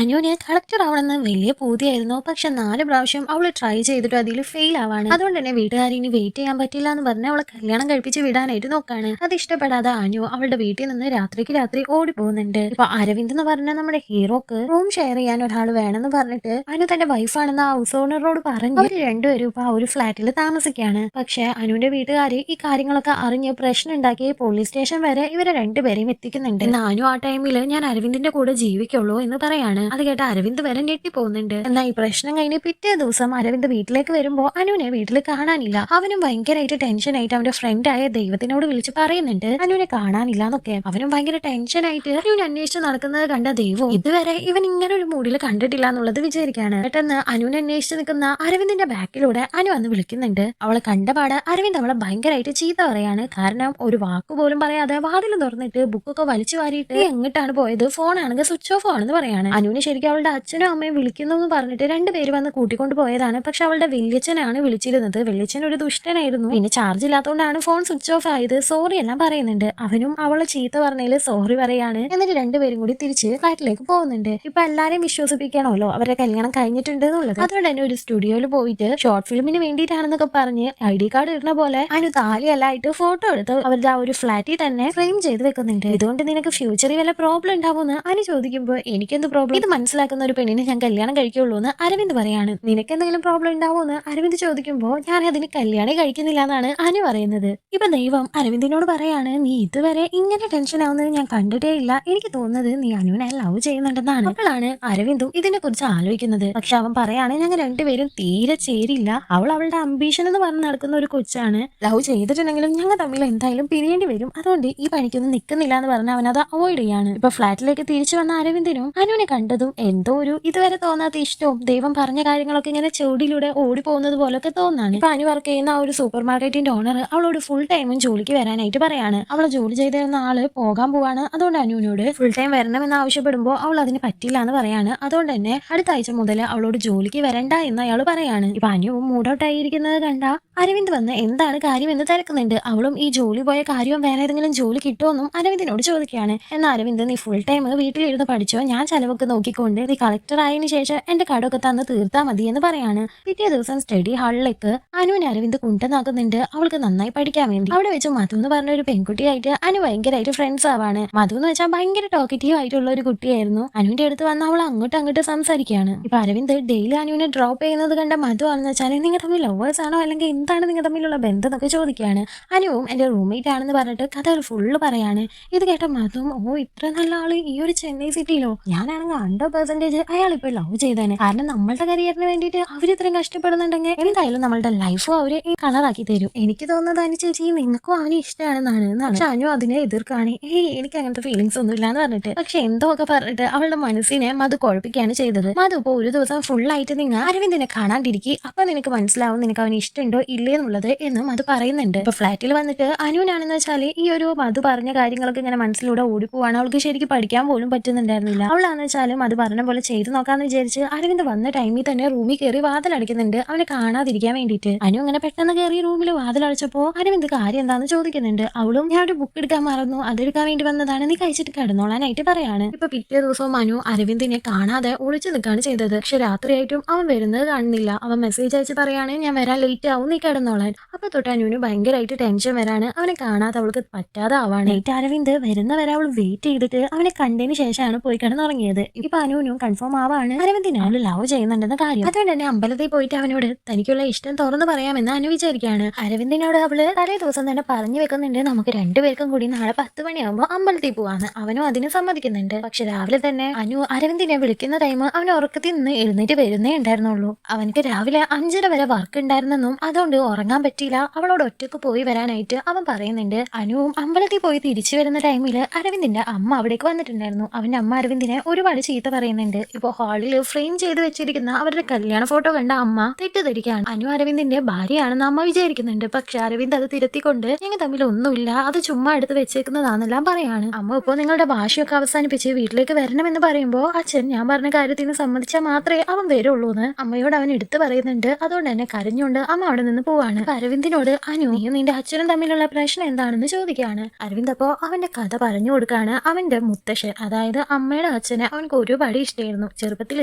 അനുവിന് കളക്ടർ ആവണമെന്ന് വലിയ പൂതിയായിരുന്നു. പക്ഷെ 4 പ്രാവശ്യം അവള് ട്രൈ ചെയ്തിട്ട് അതിൽ ഫെയിൽ ആവാണ്. അതുകൊണ്ട് തന്നെ വീട്ടുകാർ ഇനി വെയിറ്റ് ചെയ്യാൻ പറ്റില്ല എന്ന് പറഞ്ഞ് അവളെ കല്യാണം കഴിപ്പിച്ച് വിടാനായിട്ട് നോക്കാണ്. അത് ഇഷ്ടപ്പെടാതെ അനു അവളുടെ വീട്ടിൽ നിന്ന് രാത്രിക്ക് രാത്രി ഓടി പോകുന്നുണ്ട്. ഇപ്പൊ അരവിന്ദ് എന്ന് പറഞ്ഞ നമ്മുടെ ഹീറോക്ക് റൂം ഷെയർ ചെയ്യാൻ ഒരാൾ വേണമെന്ന് പറഞ്ഞിട്ട് അനു തന്റെ വൈഫാണെന്ന് ആ ഹൗസ് ഓണറോട് പറഞ്ഞു. അവര് രണ്ടുപേരും ഇപ്പൊ ആ ഒരു ഫ്ലാറ്റിൽ താമസിക്കാണ്. പക്ഷെ അനുവിന്റെ വീട്ടുകാര് ഈ കാര്യങ്ങളൊക്കെ അറിഞ്ഞ് പ്രശ്നം ഉണ്ടാക്കി പോലീസ് സ്റ്റേഷൻ വരെ ഇവരെ രണ്ടുപേരെയും എത്തിക്കുന്നുണ്ട്. എന്നാൽ അനു ആ ടൈമിൽ ഞാൻ അരവിന്ദിന്റെ കൂടെ ജീവിക്കുള്ളൂ എന്ന് പറയാണ്. അത് കേട്ട അരവിന്ദ് വരെ ഞെട്ടിപ്പോകുന്നുണ്ട്. എന്നാൽ ഈ പ്രശ്നം കഴിഞ്ഞ് പിറ്റേ ദിവസം അരവിന്ദ് വീട്ടിലേക്ക് വരുമ്പോ അനുവിനെ വീട്ടിൽ കാണാനില്ല. അവനും ഭയങ്കരമായിട്ട് ടെൻഷനായിട്ട് അവന്റെ ഫ്രണ്ടായ ദൈവത്തിനോട് വിളിച്ച് പറയുന്നുണ്ട് അനുവിനെ കാണാനില്ല എന്നൊക്കെ. അവനും ഭയങ്കര ടെൻഷനായിട്ട് അനുവിനെ അന്വേഷിച്ച് നടക്കുന്നത് കണ്ട ദൈവം ഇതുവരെ ഇവൻ ഇങ്ങനെ ഒരു മൂഡിൽ കണ്ടിട്ടില്ല എന്നുള്ളത് വിചാരിക്കാണ്. പെട്ടെന്ന് അനുവിനെ അന്വേഷിച്ച് നിൽക്കുന്ന അരവിന്ദിന്റെ ബാക്കിലൂടെ അനു വന്ന് വിളിക്കുന്നുണ്ട്. അവളെ കണ്ടപാട് അരവിന്ദ് അവളെ ഭയങ്കരമായിട്ട് ചീത്ത പറയാണ്. കാരണം ഒരു വാക്ക് പോലും പറയാതെ വാതിൽ തുറന്നിട്ട് ബുക്കൊക്കെ വലിച്ചു വാരിയിട്ട് എങ്ങോട്ടാണ് പോയത്, ഫോണാണെങ്കിൽ സ്വിച്ച് ഓഫ് ആണെന്ന് പറയാണ്. അനുവിന് ശരിക്കും അവളുടെ അച്ഛനും അമ്മയും വിളിക്കുന്നു എന്ന് പറഞ്ഞിട്ട് രണ്ടുപേര് വന്ന് കൂട്ടിക്കൊണ്ട് പോയതാണ്. പക്ഷെ അവളുടെ വല്യച്ഛനാണ് വിളിച്ചിരുന്നത്. വല്യച്ഛൻ ഒരു ദുഷ്ടനായിരുന്നു. പിന്നെ ചാർജ് ഇല്ലാത്തതുകൊണ്ടാണ് ഫോൺ സ്വിച്ച് ഓഫ് ആയത്. സോറി എല്ലാം പറയുന്നുണ്ട്. അവനും അവളെ ചീത്ത പറഞ്ഞതില് സോറി പറയാണ്. എന്നിട്ട് രണ്ടുപേരും കൂടി തിരിച്ച് ഫ്ലാറ്റിലേക്ക് പോകുന്നുണ്ട്. ഇപ്പൊ എല്ലാരെയും വിശ്വസിപ്പിക്കണമല്ലോ അവരുടെ കല്യാണം കഴിഞ്ഞിട്ടുണ്ട് എന്നുള്ളത്. അതുകൊണ്ട് തന്നെ ഒരു സ്റ്റുഡിയോയിൽ പോയിട്ട് ഷോർട്ട് ഫിലിമിന് വേണ്ടിയിട്ടാണെന്നൊക്കെ പറഞ്ഞ് ID കാർഡ് ഇടുന്ന പോലെ അനു താലിയല്ലായിട്ട് ഫോട്ടോ എടുത്ത് അവരുടെ ആ ഒരു ഫ്ലാറ്റിൽ തന്നെ ഫ്രെയിം ചെയ്ത് വെക്കുന്നുണ്ട്. ഇതുകൊണ്ട് നിനക്ക് ഫ്യൂച്ചറിൽ വല്ല പ്രോബ്ലം ഉണ്ടാവുമെന്ന് അനു ചോദിക്കുമ്പോൾ എനിക്കെന്ത് പ്രോബ്ലം, ഇത് മനസ്സിലാക്കുന്ന ഒരു പെണ്ണിനെ ഞാൻ കല്യാണം കഴിക്കുള്ളൂ എന്ന് അരവിന്ദ് പറയാണ്. നിനക്ക് എന്തെങ്കിലും പ്രോബ്ലം ഉണ്ടാവുമെന്ന് അരവിന്ദ് ചോദിക്കുമ്പോൾ ഞാൻ അതിന് കല്യാണം കഴിക്കുന്നില്ല എന്നാണ് അനു പറയുന്നത്. ഇപ്പൊ ദൈവം അരവിന്ദിനോട് പറയാണ്, നീ ഇതുവരെ ഇങ്ങനെ ടെൻഷൻ ആവുന്നത് ഞാൻ കണ്ടിട്ടേ ഇല്ല. എനിക്ക് തോന്നുന്നത് നീ അനുവിനെ ലവ് ചെയ്യുന്നുണ്ടെന്നാണ്. അപ്പോഴാണ് അരവിന്ദും ഇതിനെ കുറിച്ച് ആലോചിക്കുന്നത്. പക്ഷെ അവൻ പറയാണ് ഞങ്ങൾ രണ്ടുപേരും തീരെ ചേരില്ല. അവൾ അവളുടെ അംബീഷൻ എന്ന് പറഞ്ഞ് നടക്കുന്ന ഒരു കൊച്ചാണ്. ലവ് ചെയ്തിട്ടുണ്ടെങ്കിലും ഞങ്ങൾ തമ്മിൽ എന്തായാലും പിരിയേണ്ടി വരും. അതുകൊണ്ട് ഈ പണിക്കൊന്നും നിൽക്കുന്നില്ല എന്ന് പറഞ്ഞ് അവൻ അത് അവോയ്ഡ് ചെയ്യാണ്. ഇപ്പൊ ഫ്ലാറ്റിലേക്ക് തിരിച്ചു വന്ന അരവിന്ദിനും അനുവിനെ കണ്ടതും എന്തോ ഒരു ഇതുവരെ തോന്നാത്ത ഇഷ്ടവും ദൈവം പറഞ്ഞ കാര്യങ്ങളൊക്കെ ഇങ്ങനെ ചുവടിലൂടെ ഓടി പോകുന്നത് പോലൊക്കെ തോന്നാണ്. ഇപ്പൊ അനു വർക്ക് ചെയ്യുന്ന ആ ഒരു സൂപ്പർ മാർക്കറ്റിന്റെ ഓണർ അവളോട് ഫുൾ ടൈമും ജോലിക്ക് വരാനായിട്ട് പറയാണ്. അവളെ ജോലി ചെയ്തിരുന്ന ആള് പോകാൻ പോവാണ്. അതുകൊണ്ട് അനുവിനോട് ഫുൾ ടൈം വരണമെന്ന് ആവശ്യപ്പെടുമ്പോൾ അവൾ അതിന് പറ്റില്ല എന്ന് പറയാണ്. അതുകൊണ്ട് തന്നെ അടുത്ത ആഴ്ച മുതൽ അവളോട് ജോലിക്ക് വരണ്ട എന്ന് അയാൾ പറയാണ്. ഇപ്പൊ അനുവും മൂഡൌട്ടായിരിക്കുന്നത് കണ്ട അരവിന്ദ് വന്ന് എന്താണ് കാര്യം എന്ന് തിരക്കുന്നുണ്ട്. അവളും ഈ ജോലി പോയ കാര്യവും വേറെ ഏതെങ്കിലും ജോലി കിട്ടുമെന്നും അരവിന്ദിനോട് ചോദിക്കുകയാണ്. എന്നാൽ അരവിന്ദ് നീ ഫുൾ ടൈം വീട്ടിലിരുന്ന് പഠിച്ചോ, ഞാൻ ചെലവൊക്കെ നോക്കിക്കൊണ്ട് നീ കളക്ടർ ആയതിനു ശേഷം എന്റെ കടമൊക്കെ തന്ന് തീർത്താ മതി എന്ന് പറയാണ്. പിറ്റേ ദിവസം സ്റ്റഡി ഹാളിലേക്ക് അനുവിനെ അരവിന്ദ് കൊണ്ടുവന്നാക്കുന്നുണ്ട് അവൾക്ക് നന്നായി പഠിക്കാൻ വേണ്ടി. അവിടെ വെച്ച് മധു എന്ന് പറഞ്ഞ ഒരു പെൺകുട്ടിയായിട്ട് അനു ഭയങ്കരമായിട്ട് ഫ്രണ്ട്സ് ആവാണ്. മധു എന്ന് വെച്ചാൽ ഭയങ്കര ടോക്കറ്റീവ് ആയിട്ടുള്ള ഒരു കുട്ടിയായിരുന്നു. അനുവിന്റെ അടുത്ത് വന്ന് അവൾ അങ്ങോട്ട് സംസാരിക്കുകയാണ്. ഇപ്പൊ അരവിന്ദ് ഡെയിലി അനുവിനെ ഡ്രോപ്പ് ചെയ്യുന്നത് കണ്ട മധു ആണെന്ന് വെച്ചാൽ നിങ്ങൾ തമ്മിൽ ലവേഴ്സ് ആണോ അല്ലെങ്കിൽ എന്താണ് നിങ്ങൾ തമ്മിലുള്ള ബന്ധം എന്നൊക്കെ ചോദിക്കുകയാണ്. അനുവും എന്റെ റൂംമേറ്റ് ആണെന്ന് പറഞ്ഞിട്ട് കഥ ഫുള്ള് പറയാണ്. ഇത് കേട്ട മധുവും ഓ ഇത്ര നല്ല ആള് ഈ ഒരു ചെന്നൈ സിറ്റിയിലോ, ഞാനാണെങ്കിൽ 100% അയാൾ ഇപ്പോൾ ലവ് ചെയ്തേനെ. കാരണം നമ്മളുടെ കരിയറിന് വേണ്ടിയിട്ട് അവർ ഇത്രയും കഷ്ടപ്പെടുന്നുണ്ടെങ്കിൽ എന്തായാലും നമ്മളുടെ ലൈഫും അവര് കളറാക്കി തരും. എനിക്ക് തോന്നുന്നത് അനുചേച്ചി നിങ്ങൾക്കും അവനെ ഇഷ്ടമാണെന്നാണ്. പക്ഷെ അനു അതിനെ എതിർക്കാണ്. എനിക്ക് അങ്ങനത്തെ ഫീലിങ്സ് ഒന്നും ഇല്ലാന്ന് പറഞ്ഞിട്ട്. പക്ഷെ എന്തോ ഒക്കെ പറഞ്ഞിട്ട് അവളുടെ മനസ്സിനെ മധു കുഴപ്പിക്കുകയാണ് ചെയ്തത്. മധു ഇപ്പൊ ഒരു ദിവസം ഫുള്ളായിട്ട് നിങ്ങൾ അരവിന്ദിനെ കാണാണ്ടിരിക്കും, അപ്പൊ നിനക്ക് മനസ്സിലാവും നിനക്ക് അവന് ഇഷ്ടമുണ്ടോ ഇല്ലേ എന്നുള്ളത് എന്നും അത് പറയുന്നുണ്ട്. ഇപ്പൊ ഫ്ലാറ്റിൽ വന്നിട്ട് അനുവിനാണെന്ന് വെച്ചാല് ഈ ഒരു മധു പറഞ്ഞ കാര്യങ്ങളൊക്കെ ഇങ്ങനെ മനസ്സിലൂടെ ഓടിപ്പോവാണ്. അവൾക്ക് ശരിക്കും പഠിക്കാൻ പോലും പറ്റുന്നുണ്ടായിരുന്നില്ല. അവളാന്ന് വെച്ചാലും അത് പറഞ്ഞ പോലെ ചെയ്തു നോക്കാന്ന് വിചാരിച്ച് അരവിന്ദ് വന്ന ടൈമിൽ തന്നെ റൂമിൽ കയറി വാതിലടിക്കുന്നുണ്ട് അവനെ കാണാതിരിക്കാൻ വേണ്ടിയിട്ട്. അനു ഇങ്ങനെ പെട്ടെന്ന് കയറി റൂമിൽ വാതിലടച്ചപ്പോ അരവിന്ദ് കാര്യം എന്താന്ന് ചോദിക്കുന്നുണ്ട്. അവളും ഞാൻ ഒരു ബുക്ക് എടുക്കാൻ മറന്നു, അതെടുക്കാൻ വേണ്ടി വന്നതാണ്, നീ കഴിച്ചിട്ട് കിടന്നോളാനായിട്ട് പറയാണ്. ഇപ്പൊ പിറ്റേ ദിവസവും അനു അരവിന്ദിനെ കാണാതെ ഒളിച്ചു നിൽക്കാണ് ചെയ്തത്. പക്ഷെ രാത്രിയായിട്ടും അവൻ വരുന്നത് കാണുന്നില്ല. അവൻ മെസ്സേജ് അയച്ച് പറയാണ് ഞാൻ വരാൻ ലേറ്റ് ആവും, നീ കിടന്നോളാൻ. അപ്പൊ തൊട്ട് അനുവിന് ഭയങ്കരമായിട്ട് ടെൻഷൻ വരാണ്. അവനെ കാണാതെ അവൾക്ക് പറ്റാതെ ആവാണ്. നൈറ്റ് അരവിന്ദ് വരുന്നവരെ അവൾ വെയിറ്റ് ചെയ്തിട്ട് അവനെ കണ്ടതിന് ശേഷമാണ് പോയി കിടന്നുറങ്ങിയത്. ഇപ്പൊ അനുവിനും കൺഫേം ആവാണ് അരവിന്ദിനെ അവള് ലവ് ചെയ്യുന്നുണ്ടെന്ന കാര്യം. അതുകൊണ്ട് തന്നെ അമ്പലത്തിൽ പോയിട്ട് അവനോട് തനിക്കുള്ള ഇഷ്ടം തുറന്നു പറയാമെന്ന് അനു വിചാരിക്കുകയാണ്. അരവിന്ദിനോട് അവള് തലേ ദിവസം തന്നെ പറഞ്ഞു വെക്കുന്നുണ്ട് നമുക്ക് രണ്ടുപേർക്കും കൂടി നാളെ 10 മണിയാകുമ്പോൾ അമ്പലത്തിൽ പോവാന്ന്. അവനും അതിന് സമ്മതിക്കുന്നുണ്ട്. പക്ഷെ രാവിലെ തന്നെ അനു അരവിന്ദിനെ വിളിക്കുന്ന ടൈം അവൻ ഉറക്കത്തിൽ നിന്ന് എഴുന്നേറ്റ് വരുന്നേ ഉണ്ടായിരുന്നുള്ളൂ. അവനക്ക് രാവിലെ 5:30 വരെ വർക്ക് ഉണ്ടായിരുന്നെന്നും അതുകൊണ്ട് ഉറങ്ങാൻ പറ്റിയില്ല, അവളോട് ഒറ്റക്ക് പോയി വരാനായിട്ട് അവൻ പറയുന്നുണ്ട്. അനുവും അമ്പലത്തിൽ പോയി തിരിച്ചു വരുന്ന ടൈമിൽ അരവിന്ദിന്റെ അമ്മ അവിടേക്ക് വന്നിട്ടുണ്ടായിരുന്നു. അവന്റെ അമ്മ അരവിന്ദിനെ ഒരുപാട് ചീത്ത പറയുന്നുണ്ട്. ഇപ്പൊ ഹാളിൽ ഫ്രെയിം ചെയ്ത് വെച്ചിരിക്കുന്ന അവരുടെ കല്യാണ ഫോട്ടോ കണ്ട അമ്മ തെറ്റിദ്ധരിക്കുകയാണ്. അനു അരവിന്ദിന്റെ ഭാര്യയാണെന്ന് അമ്മ വിചാരിക്കുന്നുണ്ട്. പക്ഷെ അരവിന്ദ് അത് തിരുത്തിക്കൊണ്ട് ഞങ്ങൾ തമ്മിൽ ഒന്നുമില്ല, അത് ചുമ്മാ എടുത്ത് വെച്ചേക്കുന്നതാണെന്നെല്ലാം പറയാണ്. അമ്മ ഇപ്പോൾ നിങ്ങളുടെ ഭാഷയൊക്കെ അവസാനിപ്പിച്ച് വീട്ടിലേക്ക് വരണമെന്ന് പറയുമ്പോൾ അച്ഛൻ ഞാൻ പറഞ്ഞ കാര്യത്തിന് സമ്മതിച്ചാൽ മാത്രമേ അവൻ വരുള്ളൂ എന്ന് അമ്മയോട് അവൻ എടുത്തു പറയുന്നുണ്ട്. അതുകൊണ്ട് തന്നെ കരഞ്ഞുകൊണ്ട് അമ്മ അവിടെ നിന്ന് പോവാണ്. അരവിന്ദിനോട് അനു നീയും നിന്റെ അച്ഛനും തമ്മിലുള്ള പ്രശ്നം എന്താണെന്ന് ചോദിക്കുകയാണ്. അരവിന്ദ് അപ്പോ അവന്റെ കഥ പറഞ്ഞു കൊടുക്കാണ്. അവന്റെ മുത്തശ്ശൻ അതായത് അമ്മയുടെ അച്ഛനെ അവൻക്ക് ഒരുപാട് ഇഷ്ടമായിരുന്നു. ചെറുപ്പത്തിൽ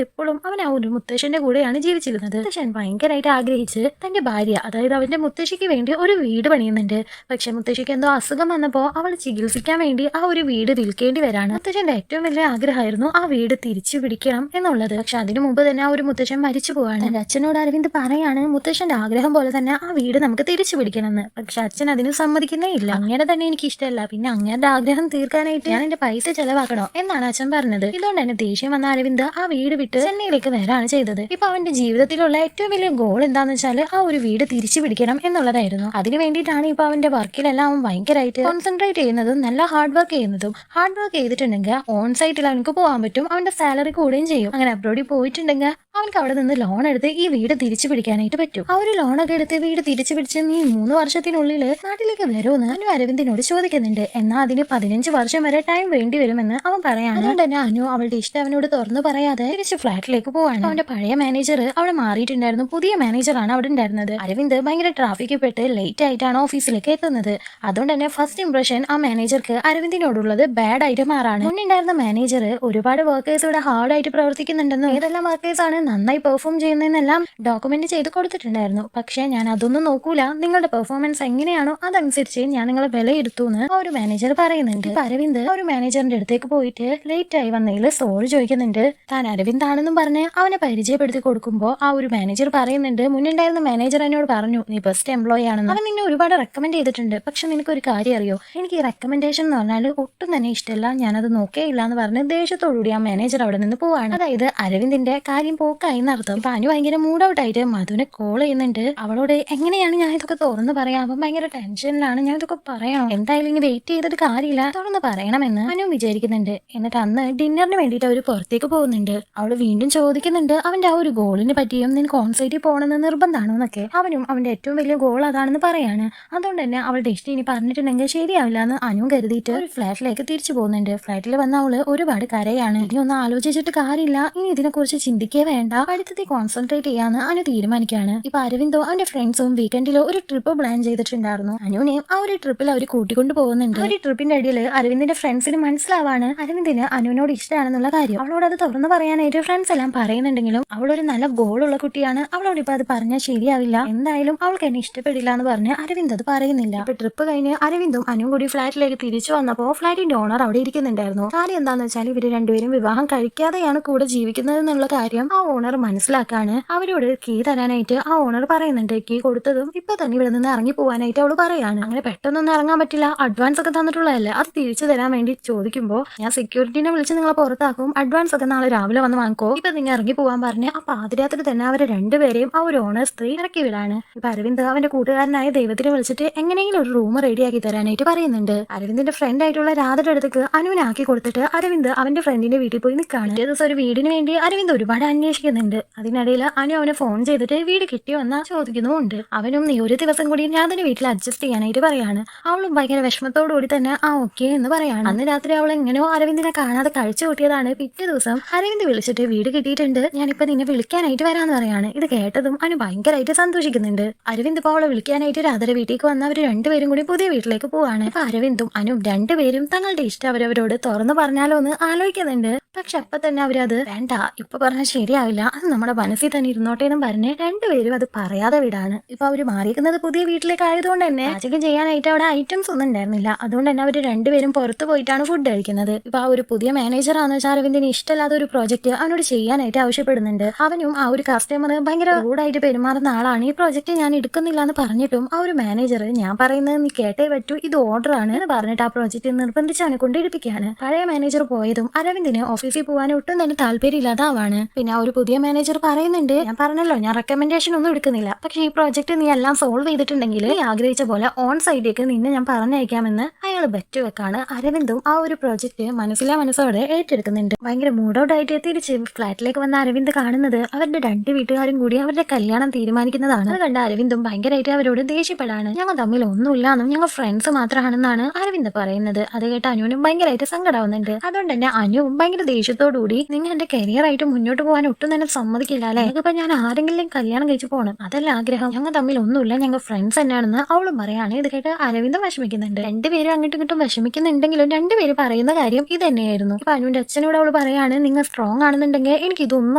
എപ്പോഴും അവൻ ആ ഒരു മുത്തശ്ശന്റെ കൂടെയാണ് ജീവിച്ചിരുന്നത്. മുത്തശ്ശൻ ഭയങ്കരമായിട്ട് ആഗ്രഹിച്ച് തന്റെ ഭാര്യ, അതായത് അവന്റെ മുത്തശ്ശിക്ക് വേണ്ടി ഒരു വീട് പണിയുന്നുണ്ട്. പക്ഷെ മുത്തശ്ശിക്ക് എന്തോ അസുഖം വന്നപ്പോൾ അവൾ ചികിത്സിക്കാൻ വേണ്ടി ആ ഒരു വീട് വിൽക്കേണ്ടി വരാണ്. മുത്തശ്ശന്റെ ഏറ്റവും വലിയ ആഗ്രഹമായിരുന്നു ആ വീട് തിരിച്ചു പിടിക്കണം എന്നുള്ളത്. പക്ഷെ അതിനു മുമ്പ് തന്നെ ആ ഒരു മുത്തശ്ശൻ മരിച്ചു പോവാണ്. എന്റെ അച്ഛനോട് അരവിന്ദ് പറയാണ് മുത്തശ്ശന്റെ ആഗ്രഹം പോലെ തന്നെ ആ വീട് നമുക്ക് തിരിച്ചു പിടിക്കണമെന്ന്. പക്ഷെ അച്ഛൻ അതിന് സമ്മതിക്കുന്നേ ഇല്ല. അങ്ങനെ തന്നെ എനിക്ക് ഇഷ്ടമല്ല, പിന്നെ അങ്ങേരുടെ ആഗ്രഹം തീർക്കാനായിട്ട് ഞാൻ എന്റെ പൈസ ചെലവാക്കണോ എന്നാണ് അച്ഛൻ പറഞ്ഞത്. ഇതുകൊണ്ട് തന്നെ ദേഷ്യം വന്ന അരവിന്ദ് ആ വീട് വിട്ട് ചെന്നൈയിലേക്ക് വരാണ് ചെയ്തത്. ഇപ്പൊ അവന്റെ ജീവിതത്തിലുള്ള ഏറ്റവും വലിയ ഗോൾ എന്താന്ന് വെച്ചാൽ ആ ഒരു വീട് തിരിച്ചു പിടിക്കണം എന്നുള്ളതായിരുന്നു. അതിന് വേണ്ടിയിട്ടാണ് ഇപ്പൊ അവന്റെ വർക്കിലെല്ലാം അവൻ ഭയങ്കരമായിട്ട് കോൺസെൻട്രേറ്റ് ചെയ്യുന്നതും നല്ല ഹാർഡ് വർക്ക് ചെയ്യുന്നതും. ഹാർഡ് വർക്ക് ചെയ്തിട്ടുണ്ടെങ്കിൽ ഓൺ സൈറ്റിൽ അവനക്ക് പോകാൻ പറ്റും, അവന്റെ സാലറി കൂടുകയും ചെയ്യും. അങ്ങനെ അബ്രോഡിൽ പോയിട്ടുണ്ടെങ്കിൽ അവനക്ക് അവിടെ നിന്ന് ലോൺ എടുത്ത് ഈ വീട് തിരിച്ചു പിടിക്കാനായിട്ട് പറ്റും. ആ ഒരു ലോണൊക്കെ എടുത്ത് വീട് തിരിച്ചു പിടിച്ച് നീ 3 വർഷത്തിനുള്ളിൽ നാട്ടിലേക്ക് വരുമെന്ന് അനു അരവിന്ദിനോട് ചോദിക്കുന്നുണ്ട്. എന്നാൽ അതിന് 15 വർഷം വരെ ടൈം വേണ്ടി വരുമെന്ന് അവൻ പറയാണ്. അതുകൊണ്ട് തന്നെ അനു അവളുടെ ഇഷ്ടം അവനോട് തുറന്നു പറയാതെ തിരിച്ച് ഫ്ലാറ്റിലേക്ക് പോവാണ്. അവന്റെ പഴയ മാനേജർ അവിടെ മാറിയിട്ടുണ്ടായിരുന്നു, പുതിയ മാനേജറാണ് അവിടെ ഉണ്ടായിരുന്നത്. അരവിന്ദ് ഭയങ്കര ട്രാഫിക്കിൽ പെട്ട് ലേറ്റ് ആയിട്ടാണ് ഓഫീസിലേക്ക് എത്തുന്നത്. അതുകൊണ്ട് തന്നെ ഫസ്റ്റ് ഇംപ്രഷൻ ആ മാനേജർക്ക് അരവിന്ദിനോടുള്ളത് ബാഡ് ആയിട്ട് മാറാണ്. മുന്നുണ്ടായിരുന്ന മാനേജർ ഒരുപാട് വർക്കേഴ്സ് ഇവിടെ ഹാർഡായിട്ട് പ്രവർത്തിക്കുന്നുണ്ടെന്നും ഏതെല്ലാം വർക്കേഴ്സ് ആണ് നന്നായി പെർഫോം ചെയ്യുന്നതെന്നെല്ലാം ഡോക്യുമെന്റ് ചെയ്ത് കൊടുത്തിട്ടുണ്ടായിരുന്നു. പക്ഷെ ഞാൻ അതൊന്നും നോക്കൂല, നിങ്ങളുടെ പെർഫോമൻസ് എങ്ങനെയാണോ അതനുസരിച്ച് ഞാൻ നിങ്ങളെ വിലയിരുത്തൂ എന്ന് ആ ഒരു മാനേജർ പറയുന്നുണ്ട്. അരവിന്ദ് ആ ഒരു മാനേജറിന്റെ അടുത്തേക്ക് പോയിട്ട് ലേറ്റ് ആയി വന്നതിൽ സോറി ചോദിക്കുന്നുണ്ട്. താൻ അരവിന്ദ് ആണെന്നും പറഞ്ഞ് അവനെ പരിചയപ്പെടുത്തി കൊടുക്കുമ്പോൾ ആ ഒരു മാനേജർ പറയുന്നുണ്ട്, മുന്നുണ്ടായിരുന്ന മാനേജർ എന്നോട് പറഞ്ഞു നീ ബെസ്റ്റ് എംപ്ലോയി ആണെന്ന്. അവൻ നിന്നെ ഒരുപാട് റെക്കമെൻഡ് ചെയ്തിട്ടുണ്ട്. പക്ഷെ നിനക്കൊരു കാര്യം അറിയോ, എനിക്ക് ഈ റെക്കമെൻഡേഷൻ എന്ന് പറഞ്ഞാൽ ഒട്ടും തന്നെ ഇഷ്ടമല്ല, ഞാനത് നോക്കേ ഇല്ല എന്ന് പറഞ്ഞ് ദേഷ്യത്തോടുകൂടി ആ മാനേജർ അവിടെ നിന്ന് പോവാണ്. അതായത് അരവിന്ദിന്റെ കാര്യം പോക്കായി എന്നർത്ഥം. അപ്പൊ അനു ഭയങ്കര മൂഡ് ഔട്ട് ആയിട്ട് മധുവിനെ കോൾ ചെയ്യുന്നുണ്ട്. അവളോട് എങ്ങനെയാണ് ഞാൻ ഇതൊക്കെ തുറന്ന് പറയാം, അപ്പം ഭയങ്കര ടെൻഷനിലാണ്, ഞാൻ ഇതൊക്കെ പറയണം, എന്തായാലും ഇനി വെയിറ്റ് ചെയ്തിട്ട് കാര്യമില്ല, തുറന്ന് പറയണമെന്ന് അനു വിചാരിക്കുന്നുണ്ട്. എന്നിട്ട് അന്ന് ഡിന്നറിന് വേണ്ടിയിട്ട് അവർ പുറത്തേക്ക് പോകുന്നുണ്ട്. അവള് വീണ്ടും ചോദിക്കുന്നുണ്ട് അവന്റെ ആ ഒരു ഗോളിനെ പറ്റിയും നിനക്ക് ഓൺസൈറ്റിൽ പോകണമെന്ന് നിർബന്ധമാണോ എന്നൊക്കെ. അവനും അവന്റെ ഏറ്റവും വലിയ ഗോൾ അതാണെന്ന് പറയാണ്. അതുകൊണ്ട് തന്നെ അവളുടെ ഇഷ്ടം ഇനി പറഞ്ഞിട്ടുണ്ടെങ്കിൽ ശരിയാവില്ല എന്ന് അനു കരുതിയിട്ട് ഒരു ഫ്ലാറ്റിലേക്ക് തിരിച്ചു പോകുന്നുണ്ട്. ഫ്ലാറ്റിൽ വന്ന അവള് ഒരുപാട് കരയാണ്. ഇനി ഒന്നും ആലോചിച്ചിട്ട് കാര്യമില്ല, ഇനി ഇതിനെക്കുറിച്ച് ചിന്തിക്കേ വേണ്ട, പഠിത്തത്തിൽ കോൺസെൻട്രേറ്റ് ചെയ്യാന്ന് അനു തീരുമാനിക്കുകയാണ്. ഇപ്പൊ അരവിന്ദോ അവന്റെ ഫ്രണ്ട്സും വീക്കെൻഡിലോ ഒരു ട്രിപ്പ് പ്ലാൻ ചെയ്തിട്ടുണ്ടായിരുന്നു. അനുവിനെയും ആ ഒരു ട്രിപ്പിൽ അവർ കൂട്ടിക്കൊണ്ട് പോകുന്നുണ്ട്. ഒരു ട്രിപ്പിന്റെ ഇടയിൽ അരവിന്ദിന്റെ ഫ്രണ്ട്സിന് മനസ്സിലാവാണ് അരവിന്ദിന് അനുവിനോട് ഇഷ്ടമാണെന്നുള്ള കാര്യം. അവളോട് അത് തുറന്നു പറയാനായിട്ട് ഫ്രണ്ട്സ് എല്ലാം പറയുന്നുണ്ടെങ്കിലും അവളൊരു നല്ല ഗോളുള്ള കുട്ടിയാണ്, അവളോട് ഇപ്പൊ അത് പറഞ്ഞാൽ ശരിയാവില്ല, എന്തായാലും അവൾക്ക് എന്നെ ഇഷ്ടപ്പെടില്ല എന്ന് പറഞ്ഞ് അരവിന്ദ് അത് പറയുന്നില്ല. ഇപ്പൊ ട്രിപ്പ് കഴിഞ്ഞ് അരവിന്ദും അനുവും കൂടി ഫ്ലാറ്റിലേക്ക് തിരിച്ചു വന്നപ്പോ ഫ്ലാറ്റിന്റെ ഓണർ അവിടെ ഇരിക്കുന്നുണ്ടായിരുന്നു. കാര്യം എന്താന്ന് വെച്ചാൽ ഇവര് രണ്ടുപേരും വിവാഹം കഴിക്കാതെയാണ് കൂടെ ജീവിക്കുന്നത് എന്നുള്ള കാര്യം ആ ഓണർ മനസ്സിലാക്കാണ്. അവരോട് കീ തരാനായിട്ട് ആ ഓണർ പറയുന്നുണ്ട്. കീ കൊടുത്തതും ഇപ്പൊ തന്നെ ഇവിടെ നിന്ന് ഇറങ്ങി പോകാനായിട്ട് അവള് പറയാണ്. അങ്ങനെ പെട്ടെന്നൊന്നും ഇറങ്ങാൻ പറ്റില്ല, അഡ്വാൻസ് ഒക്കെ തന്നിട്ടുള്ളതല്ലേ, അത് തിരിച്ചു തരാൻ വേണ്ടി ചോദിക്കുമ്പോൾ ഞാൻ സെക്യൂരിറ്റിനെ വിളിച്ച് നിങ്ങളെ പുറത്താക്കും, അഡ്വാൻസ് ഒക്കെ നാളെ രാവിലെ വന്ന് വാങ്ങിക്കോ, ഇപ്പൊ നിങ്ങൾ ഇറങ്ങി പോകാൻ പറഞ്ഞ് ആ പാതിരാത്രി തന്നെ അവരെ രണ്ടുപേരെയും ആ ഒരു ഓണർ സ്ത്രീ ഇറക്കി വിടാണ്. ഇപ്പൊ അരവിന്ദ് അവന്റെ കൂട്ടുകാരനായ ദൈവത്തിനെ വിളിച്ചിട്ട് എങ്ങനെയെങ്കിലും ഒരു റൂം റെഡിയാക്കി തരാനായിട്ട് പറയുന്നുണ്ട്. അരവിന്ദിന്റെ ഫ്രണ്ട് ആയിട്ടുള്ള രാധയുടെ അടുത്തേക്ക് അനുവിനെ ആക്കി കൊടുത്തിട്ട് അരവിന്ദ് അവന്റെ ഫ്രണ്ടിന്റെ വീട്ടിൽ പോയി നിൽക്കാണ്. ഒരു ദിവസം ഒരു വീടിന് വേണ്ടി അരവിന്ദ് ഒരുപാട് അന്വേഷിക്കുന്നുണ്ട്. അതിനിടയിൽ അനു അവനെ ഫോൺ ചെയ്തിട്ട് വീട് കിട്ടിയോന്നാ ചോദിക്കുന്നുമുണ്ട്. അവനും നീ ഒരു ദിവസം കൂടി രാധയുടെ വീട്ടിൽ അഡ്ജസ്റ്റ് ചെയ്യാനായിട്ട് പറയാണ്. അവളും ഭയങ്കര വിഷമത്തോടുകൂടി തന്നെ ആ ഓക്കെ എന്ന് പറയാണ്. അന്ന് രാത്രി അവൾ എങ്ങനെയോ അരവിന്ദിനെ കാണാതെ കഴിച്ചു കൂട്ടിയതാണ്. പിറ്റേ ദിവസം അരവിന്ദ് വിളിച്ചിട്ട് വീട് കിട്ടിയിട്ടുണ്ട്, ഞാനിപ്പോ നിന്നെ വിളിക്കാനായിട്ട് വരാന്ന് പറയാണ്. ഇത് കേട്ടതും അനു ഭയങ്കരമായിട്ട് സന്തോഷിക്കുന്നുണ്ട്. അരവിന്ദ് ഇപ്പൊ അവളെ വിളിക്കാനായിട്ട് രാധയുടെ വീട്ടിലേക്ക് വന്ന അവർ രണ്ടുപേരും കൂടി പുതിയ വീട്ടിലേക്ക് പോവാണ്. അപ്പൊ അരവിന്ദും അനു രണ്ടുപേരും തങ്ങളുടെ ഇഷ്ടം അവരവരോട് തുറന്നു പറഞ്ഞാലോ എന്ന് ആലോചിക്കുന്നുണ്ട്. പക്ഷെ അപ്പൊ തന്നെ അവരത് വേണ്ട, ഇപ്പൊ പറഞ്ഞാൽ ശരിയാവില്ല, അത് നമ്മുടെ മനസ്സിൽ തന്നെ ഇരുന്നോട്ടെ എന്നും പറഞ്ഞ് രണ്ടുപേരും അത് പറയാതെ വിടാണ്. ഇപ്പൊ അവര് മാറിയിരിക്കുന്നത് പുതിയ വീട്ടിലേക്ക് ആയതുകൊണ്ട് തന്നെ പാചകം ചെയ്യാനായിട്ട് അവിടെ ഐറ്റംസ് ഒന്നും ഉണ്ടായിരുന്നില്ല. അതുകൊണ്ട് തന്നെ അവര് രണ്ടുപേരും പുറത്തു പോയിട്ടാണ് ഫുഡ് കഴിക്കുന്നത്. ഇപ്പൊ ആ ഒരു പുതിയ മാനേജർ ആണെന്ന് വെച്ചാൽ അരവിന്ദിന് ഇഷ്ടമല്ലാത്ത ഒരു പ്രോജക്റ്റ് അവനോട് ചെയ്യാനായിട്ട് ആവശ്യപ്പെടുന്നുണ്ട്. അവനും ആ ഒരു കസ്റ്റമർ ഭയങ്കര റൂഡായിട്ട് പെരുമാറുന്ന ആളാണ്. ഈ പ്രോജക്റ്റ് ഞാൻ എടുക്കുന്നില്ല എന്ന് പറഞ്ഞിട്ടും ആ ഒരു മാനേജർ ഞാൻ പറയുന്നത് നീ കേട്ടേ പറ്റൂ, ഇത് ഓർഡർ ആണ് എന്ന് പറഞ്ഞിട്ട് ആ പ്രോജക്റ്റ് നിർബന്ധിച്ച് അവനെ കൊണ്ട് എടുപ്പിക്കുകയാണ്. പഴയ മാനേജർ പോയതും അരവിന്ദിന് ഓഫീസിൽ പോകാൻ ഒട്ടും തന്നെ താല്പര്യമില്ലാതാവാണ്. പിന്നെ ആ ഒരു പുതിയ മാനേജർ പറയുന്നുണ്ട്, ഞാൻ പറഞ്ഞല്ലോ ഞാൻ റെക്കമെൻഡേഷൻ ഒന്നും എടുക്കുന്നില്ല, പക്ഷെ ഈ പ്രോജക്റ്റ് നീ എല്ലാം സോൾവ് ചെയ്തിട്ടുണ്ടെങ്കിൽ നീ ആഗ്രഹിച്ച പോലെ ഓൺ സൈഡിലേക്ക് നിന്നെ ഞാൻ പറഞ്ഞയക്കാമെന്ന് അയാൾ ബെറ്റ് വെക്കാണ്. അരവിന്ദും ആ ഒരു പ്രോജക്റ്റ് മനസ്സോടെ ഏറ്റെടുക്കുന്നുണ്ട്. ഭയങ്കര മൂഡ് ഔട്ട് ആയിട്ട് തിരിച്ച് ഫ്ലാറ്റിലേക്ക് വന്ന അരവിന്ദ് കാണുന്നത് അവരുടെ രണ്ട് വീട്ടുകാരും കൂടി അവരുടെ കല്യാണം തീരുമാനിക്കുന്നതാണ്. അത് കണ്ട അരവിന്ദും ഭയങ്കരമായിട്ട് അവരോട് ദേഷ്യപ്പെടാണ്. ഞങ്ങൾ തമ്മിൽ ഒന്നുമില്ലാന്നും ഞങ്ങൾ ഫ്രണ്ട്സ് മാത്രമാണെന്നാണ് അരവിന്ദ് പറയുന്നത്. അത് കേട്ട് അനുവിനും ഭയങ്കരമായിട്ട് സങ്കടാവുന്നുണ്ട്. അതുകൊണ്ട് തന്നെ അനുവും ഭയങ്കര ദേഷ്യത്തോടുകൂടി നിങ്ങൾ എന്റെ കരിയർ ആയിട്ട് മുന്നോട്ട് പോകാൻ ഒട്ടും തന്നെ സമ്മതിക്കില്ല അല്ലെ? ഇപ്പൊ ഞാൻ ആരെങ്കിലും കല്യാണം കഴിച്ചു പോകണം, അതല്ല ആഗ്രഹം. ഞങ്ങൾ തമ്മിൽ ഒന്നുമില്ല, ഞങ്ങൾ ഫ്രണ്ട്സ് തന്നെയാണെന്ന് അവളും പറയാണ്. ഇത് കേട്ട് അരവിന്ദ് വിഷമിക്കുന്നുണ്ട്. രണ്ടുപേരും അങ്ങോട്ടും ഇങ്ങോട്ടും വിഷമിക്കുന്നുണ്ടെങ്കിലും രണ്ടുപേര് പറയുന്ന കാര്യം ഇത് തന്നെയായിരുന്നു. ഇപ്പൊ അനുവിന്റെ അച്ഛനോട് അവള് പറയാണ്, നിങ്ങൾ സ്ട്രോങ് ആണെന്നുണ്ടെങ്കിൽ എനിക്ക് ഇതൊന്നും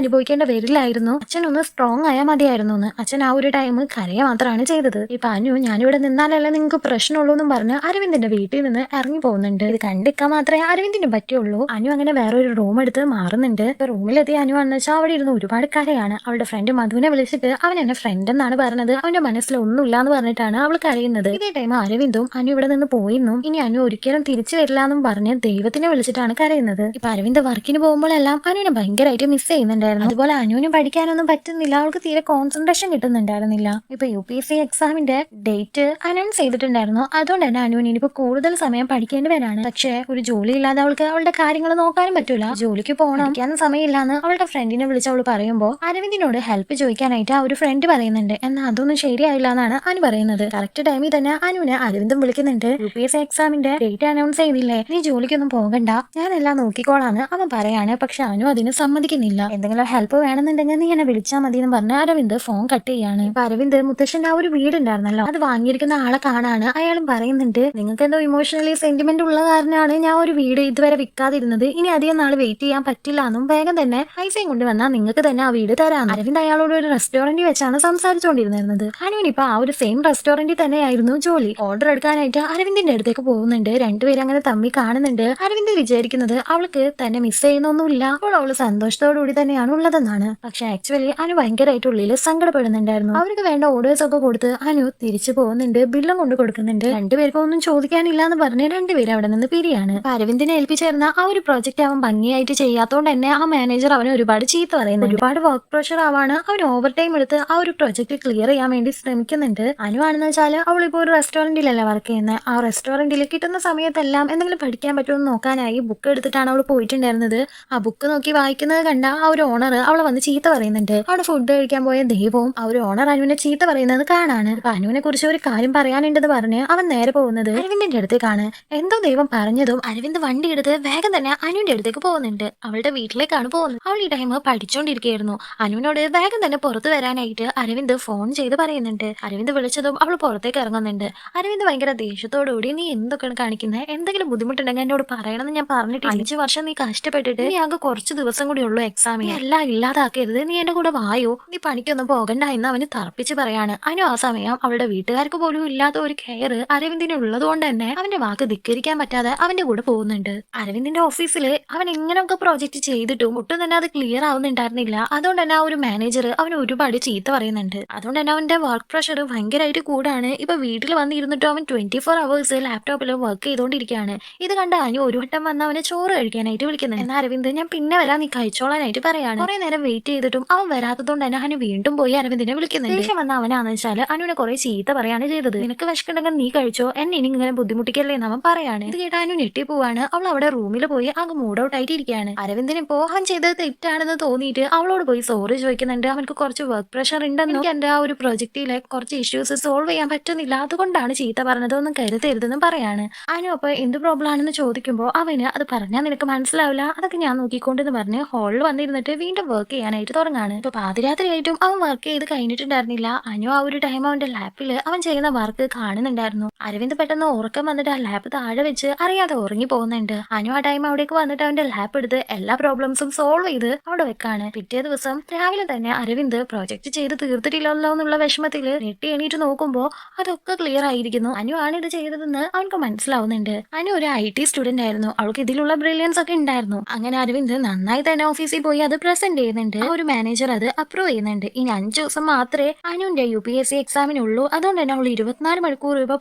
അനുഭവിക്കേണ്ട വരില്ലായിരുന്നു, അച്ഛനൊന്ന് സ്ട്രോങ് ആയാൽ മതിയായിരുന്നു എന്ന്. അച്ഛൻ ആ ഒരു ടൈം കരയ മാത്രമാണ് ചെയ്തത്. ഇപ്പൊ അനു ഞാനിവിടെ നിന്നാലല്ലേ നിങ്ങൾക്ക് പ്രശ്നമുള്ളൂ എന്നും പറഞ്ഞ് അരവിന്ദിന്റെ വീട്ടിൽ നിന്ന് ഇറങ്ങി പോകുന്നുണ്ട്. ഇത് കണ്ടിക്കാൻ മാത്രമേ അരവിന്ദിന് പറ്റുള്ളൂ. അനു അങ്ങനെ വേറൊരു റൂം എടുത്ത് മാറുന്നുണ്ട്. ഇപ്പൊ റൂമിലെത്തി അനു വന്നു വെച്ചാൽ അവിടെ ഇരുന്ന് ഒരുപാട് കരയാണ്. അവളുടെ ഫ്രണ്ട് മധുവിനെ വിളിച്ചിട്ട് അവൻ എന്നെ ഫ്രണ്ട് എന്നാണ് പറഞ്ഞത്, അവന്റെ മനസ്സിൽ ഒന്നുമില്ല എന്ന് പറഞ്ഞിട്ടാണ് അവൾ കരയുന്നത്. ഇതേ ടൈം അരവിന്ദും അനു ഇവിടെ നിന്ന് പോയിന്നും ഇനി അനു ഒരിക്കലും തിരിച്ചു വരില്ല എന്നും പറഞ്ഞ് ദൈവത്തിനെ വിളിച്ചിട്ടാണ് കരയുന്നത്. ഇപ്പൊ അരവിന്ദ് വർക്കിന് പോകുമ്പോഴെല്ലാം അനുവിനെ ഭയങ്കരമായിട്ട് മിസ് ചെയ്യുന്നുണ്ടായിരുന്നു. അതുപോലെ അനുവിന് പഠിക്കാനൊന്നും പറ്റുന്നില്ല, അവൾക്ക് തീരെ കോൺസെൻട്രേഷൻ കിട്ടുന്നുണ്ടായിരുന്നില്ല. ഇപ്പൊ UPSC എക്സാമിന്റെ ഡേറ്റ് അനൗൺസ് ചെയ്തിട്ടുണ്ടായിരുന്നു. അതുകൊണ്ട് തന്നെ അനുവിന് ഇനിയിപ്പോ കൂടുതൽ സമയം പഠിക്കേണ്ടി വരാണ്. പക്ഷേ ഒരു ജോലി ഇല്ലാതെ അവൾക്ക് അവളുടെ കാര്യങ്ങൾ നോക്കാനും പറ്റൂല. ജോലിക്ക് പോകണം, പഠിക്കാനും സമയമില്ലാന്ന് അവളുടെ ഫ്രണ്ടിനെ വിളിച്ച് അവള് പറയുമ്പോൾ അരവിന്ദിനോട് ഹെൽപ്പ് ചോദിക്കാനായിട്ട് ആ ഒരു ഫ്രണ്ട് പറയുന്നുണ്ട്. എന്നാൽ അതൊന്നും ശരിയായില്ല എന്നാണ് അനു പറയുന്നത്. കറക്റ്റ് ടൈമിൽ തന്നെ അനുവിനെ അരവിന്ദും വിളിക്കുന്നുണ്ട്. UPSC എക്സാമിന്റെ ഡേറ്റ് അനൗൺസ് ചെയ്തില്ലേ, നീ ജോലിക്കൊന്നും പോകണ്ട, ഞാൻ എല്ലാം നോക്കിക്കോളാന്ന് അവൻ പറയാണ്. പക്ഷെ അനു അതിന് സമ്മതിക്കുന്നില്ല. എന്തെങ്കിലും ഹെൽപ്പ് വേണമെന്നുണ്ടെങ്കിൽ നീ എന്നെ വിളിച്ചാൽ മതി എന്ന് പറഞ്ഞ് അരവിന്ദ് ഫോൺ കട്ട് ചെയ്യാണ്. ഇപ്പൊ അരവിന്ദ് മുത്തശ്ശന്റെ ആ ഒരു വീടുണ്ടായിരുന്നല്ലോ, അത് വാങ്ങിയിരിക്കുന്ന ആളെ കാണാണ്. അയാളും പറയുന്നുണ്ട്, നിങ്ങൾക്ക് എന്തോ ഇമോഷണലി സെന്റിമെന്റ് ഉള്ള കാരണമാണ് ഞാൻ ഒരു വീട് ഇതുവരെ വിൽക്കാതിരുന്നത്, ഇനി അധികം നാൾ വെയിറ്റ് ചെയ്യാൻ പറ്റില്ല എന്നും വേഗം തന്നെ പൈസയും കൊണ്ടുവന്നാൽ നിങ്ങൾക്ക് തന്നെ ആ വീട് തരാം. അരവിന്ദ് അയാളോട് ഒരു റെസ്റ്റോറന്റിൽ വെച്ചാണ് സംസാരിച്ചുകൊണ്ടിരുന്നത്. അനുവിനിപ്പോ ആ ഒരു സെയിം റെസ്റ്റോറന്റിൽ തന്നെയായിരുന്നു ജോലി. ഓർഡർ എടുക്കാനായിട്ട് അരവിന്ദിന്റെ അടുത്തേക്ക് പോകുന്നുണ്ട്. രണ്ടുപേരും അങ്ങനെ തമ്മി കാണുന്നുണ്ട്. അരവിന്ദ് വിചാരിക്കുന്നത് അവൾക്ക് തന്നെ മിസ് ചെയ്യുന്നൊന്നുമില്ല, അപ്പോൾ അവള് സന്തോഷത്തോടുകൂടി തന്നെയാണ് ഉള്ളതെന്നാണ്. പക്ഷെ ആക്ച്വലി അനു ഭയങ്കരമായിട്ട് ഉള്ളിൽ സങ്കടപ്പെടുന്നുണ്ടായിരുന്നു. അവർക്ക് വേണ്ട ഓർഡേഴ്സ് ഒക്കെ കൊടുത്ത് അനു തിരിച്ചു പോകുന്നുണ്ട്, ബില്ലും കൊണ്ട് കൊടുക്കുന്നുണ്ട്. രണ്ടുപേർക്കും ഒന്നും ചോദിക്കാനില്ല എന്ന് പറഞ്ഞ് രണ്ടുപേരും അവിടെ നിന്ന് പിരിയാണ്. അരവിന്ദിനെ ഏൽപ്പിച്ചിരുന്ന ആ ഒരു പ്രോജക്റ്റ് അവൻ ഭംഗിയായിട്ട് ചെയ്യാത്തോണ്ട് തന്നെ ആ മാനേജർ അവനെ ഒരുപാട് ചീത്ത പറയുന്നു. ഒരുപാട് വർക്ക് പ്രഷർ ആവാണ്. അവൻ ഓവർ ടൈം എടുത്ത് ആ ഒരു പ്രോജക്റ്റ് ക്ലിയർ ചെയ്യാൻ വേണ്ടി ശ്രമിക്കുന്നുണ്ട്. അനു ആണെന്ന് വെച്ചാൽ അവളിപ്പോ ഒരു റെസ്റ്റോറന്റിലല്ല വർക്ക് ചെയ്യുന്നത്. ആ റെസ്റ്റോറന്റിൽ കിട്ടുന്ന സമയത്തെല്ലാം എന്തെങ്കിലും പഠിക്കാൻ പറ്റുമെന്ന് നോക്കാനായി ബുക്ക് എടുത്തിട്ടാണ് അവൾ പോയിട്ടുണ്ടായിരുന്നത്. ആ ബുക്ക് നോക്കി വായിക്കുന്നത് കണ്ട ആ ഒരു ഓണർ അവളെ വന്ന് ചീത്ത പറയുന്നുണ്ട്. അവിടെ ഫുഡ് കഴിക്കാൻ പോയ ദൈവവും ആ ഒരു ഓണർ അനുവിനെ ചീത്ത പറയുന്നത് കാണാണ്. അപ്പൊ അനുവിനെ കുറിച്ച് ഒരു കാര്യം പറയാനുണ്ടെന്ന് പറഞ്ഞ് അവൻ നേരെ പോകുന്നത് അരവിന്ദിന്റെ അടുത്തേക്കാണ്. എന്തോ ദൈവം പറഞ്ഞതും അരവിന്ദ് വണ്ടി എടുത്ത് വേഗം തന്നെ അനുവിന്റെ അടുത്തേക്ക് പോകുന്നുണ്ട്. അവളുടെ വീട്ടിലേക്കാണ് പോകുന്നത്. അവൾ ഈ ടൈം പഠിച്ചോണ്ടിരിക്കുകയായിരുന്നു. അനുവിനോട് വേഗം തന്നെ പുറത്തു വരാനായിട്ട് അരവിന്ദ് ഫോൺ ചെയ്ത് പറയുന്നുണ്ട്. അരവിന്ദ് വിളിച്ചതും അവൾ പുറത്തേക്ക് ഇറങ്ങുന്നുണ്ട്. അരവിന്ദ് ഭയങ്കര ദേഷ്യത്തോടുകൂടി, നീ എന്തൊക്കെയാണ് കാണിക്കുന്നത്, എന്തെങ്കിലും ബുദ്ധിമുട്ടുണ്ടെങ്കിൽ എന്നോട് പറയണമെന്ന് ഞാൻ പറഞ്ഞിട്ട് 5 വർഷം നീ കഷ്ടപ്പെട്ടിട്ട് നീ ആകെ കുറച്ച് ദിവസം കൂടി ഉള്ളൂ എക്സാമിന്, എല്ലാം ഇല്ലാതാക്കരുത്, നീ എന്റെ കൂടെ വായോ, നീ പണിക്കൊന്നും പോകണ്ട എന്ന് അവന് തറപ്പിച്ച് പറയാണ്. അനു ആ സമയം അവളുടെ വീട്ടുകാർക്ക് പോലും ഇല്ലാത്ത ഒരു കെയർ അരവിന്ദിന് ഉള്ളത് കൊണ്ട് തന്നെ അവന്റെ വാക്ക് ധിക്കരിക്കാൻ പറ്റാതെ അവന്റെ കൂടെ പോകുന്നുണ്ട്. അരവിന്ദിന്റെ ഓഫീസിൽ അവൻ എങ്ങനെയൊക്കെ പ്രോജക്റ്റ് ചെയ്തിട്ടും ഒട്ടും തന്നെ അത് ക്ലിയർ ആവുന്നുണ്ടായിരുന്നില്ല. അതുകൊണ്ട് തന്നെ ആ ഒരു മാനേജർ അവന് ഒരുപാട് ചീത്ത പറയുന്നുണ്ട്. അതുകൊണ്ട് തന്നെ അവന്റെ വർക്ക് പ്രഷർ ഭയങ്കരമായിട്ട് കൂടാണ്. ഇപ്പൊ വീട്ടിൽ വന്നിരുന്നിട്ടും അവൻ 24 hours ലാപ്ടോപ്പിൽ വർക്ക് ചെയ്തുകൊണ്ടിരിക്കുകയാണ്. ഇത് കണ്ട അനു ഒരു വട്ടം വന്ന് അവനെ ചോറ് കഴിക്കാനായിട്ട് വിളിക്കുന്നത്. എന്നാൽ അരവിന്ദ് ഞാൻ പിന്നെ വരാൻ, നീ കഴിച്ചോളാനായിട്ട് പറയാണ്. കുറെ നേരം വെയിറ്റ് ചെയ്തിട്ടും അവൻ വരാത്തതുകൊണ്ട് തന്നെ അനു വീണ്ടും പോയി അരവിന്ദിനെ വിളിക്കുന്നുണ്ട്. ദേഷ്യം വന്ന അവനാന്ന് വെച്ചാൽ അനുവിനെ കുറെ ചീത്ത പറയാണ് ചെയ്തത്. നിനക്ക് വിശക്കുണ്ടെങ്കിൽ നീ കഴിച്ചോ, എന്നെ ഇനി ഇങ്ങനെ ബുദ്ധിമുട്ടിക്കല്ലേ എന്ന് അവൻ പറയാണ്. ഇത് കേട്ട അനു ഞെട്ടി പോവാണ്. അവൾ അവിടെ റൂമിൽ പോയി ആകെ മൂഡ് ഔട്ട് ആയിട്ട് ഇരിക്കുകയാണ്. അരവിന്ദിന് ഇപ്പോ അവൻ ചെയ്തത് തെറ്റാണെന്ന് തോന്നിയിട്ട് അവളോട് പോയി സോറി ചോദിക്കുന്നുണ്ട്. അവനക്ക് കുറച്ച് വർക്ക് പ്രഷർ ഉണ്ടെന്നും എനിക്ക് എന്റെ ആ ഒരു പ്രൊജക്റ്റിലെ കുറച്ച് ഇഷ്യൂസ് സോൾവ് ചെയ്യാൻ പറ്റുന്നില്ല, അതുകൊണ്ടാണ് ചീത്ത പറഞ്ഞത്, ഒന്നും കരുതരുതെന്നും പറയാണ്. അനു അപ്പൊ എന്ത് പ്രോബ്ലം ആണെന്ന് ചോദിക്കുമ്പോൾ അവന് അത് പറഞ്ഞാൽ നിനക്ക് മനസ്സിലാവില്ല, അതൊക്കെ ഞാൻ നോക്കിക്കൊണ്ടെന്ന് പറഞ്ഞ് ഹാളിൽ വന്നിരുന്നിട്ട് വീണ്ടും വർക്ക് ചെയ്യാനായിട്ട് തുടങ്ങാണ്. ഇപ്പൊ പാതിരാത്രിയായിട്ടും അവൻ വർക്ക് ചെയ്ത് കഴിഞ്ഞിട്ടുണ്ടായിരുന്നില്ല. അനു ആ ഒരു ടൈം അവന്റെ ലാപ്പിൽ അവൻ ചെയ്യുന്ന വർക്ക് കാണുന്നുണ്ടായിരുന്നു. അരവിന്ദ് പെട്ടെന്ന് ഉറക്കം വന്നിട്ട് ആ ലാപ്പ് താഴെ വെച്ച് അറിയാതെ ഉറങ്ങി പോകുന്നുണ്ട്. അനു ആ ടൈം അവിടേക്ക് വന്നിട്ട് അവന്റെ ലാപ്പ് എടുത്ത് എല്ലാ പ്രോബ്ലംസും സോൾവ് ചെയ്ത് അവിടെ വെക്കാണ്. പിറ്റേ ദിവസം രാവിലെ തന്നെ അരവിന്ദ് പ്രോജക്റ്റ് ചെയ്ത് തീർത്തിട്ടില്ലല്ലോ എന്നുള്ള വിഷമത്തില് ഞെട്ടി എണീറ്റ് നോക്കുമ്പോ അതൊക്കെ ക്ലിയർ ആയിരിക്കുന്നു. അനു ആണ് ഇത് ചെയ്തതെന്ന് അവൾക്ക് മനസ്സിലാവുന്നുണ്ട്. അനു ഒരു IT സ്റ്റുഡന്റ് ആയിരുന്നു. അവൾക്ക് ഇതിലുള്ള ബ്രില്യൻസ് ഒക്കെ ഉണ്ടായിരുന്നു. അങ്ങനെ അരവിന്ദ് നന്നായി തന്നെ ഓഫീസിൽ പോയി അത് പ്രസന്റ് ചെയ്യുന്നുണ്ട്. ആ ഒരു മാനേജർ അത് അപ്രൂവ് ചെയ്യുന്നുണ്ട്. ഇനി 5 ദിവസം മാത്രമേ അനുവിന്റെ UPSC എക്സാമിനുള്ളൂ. അതുകൊണ്ട് തന്നെ അവൾ 24 മണിക്കൂർ ഇപ്പൊ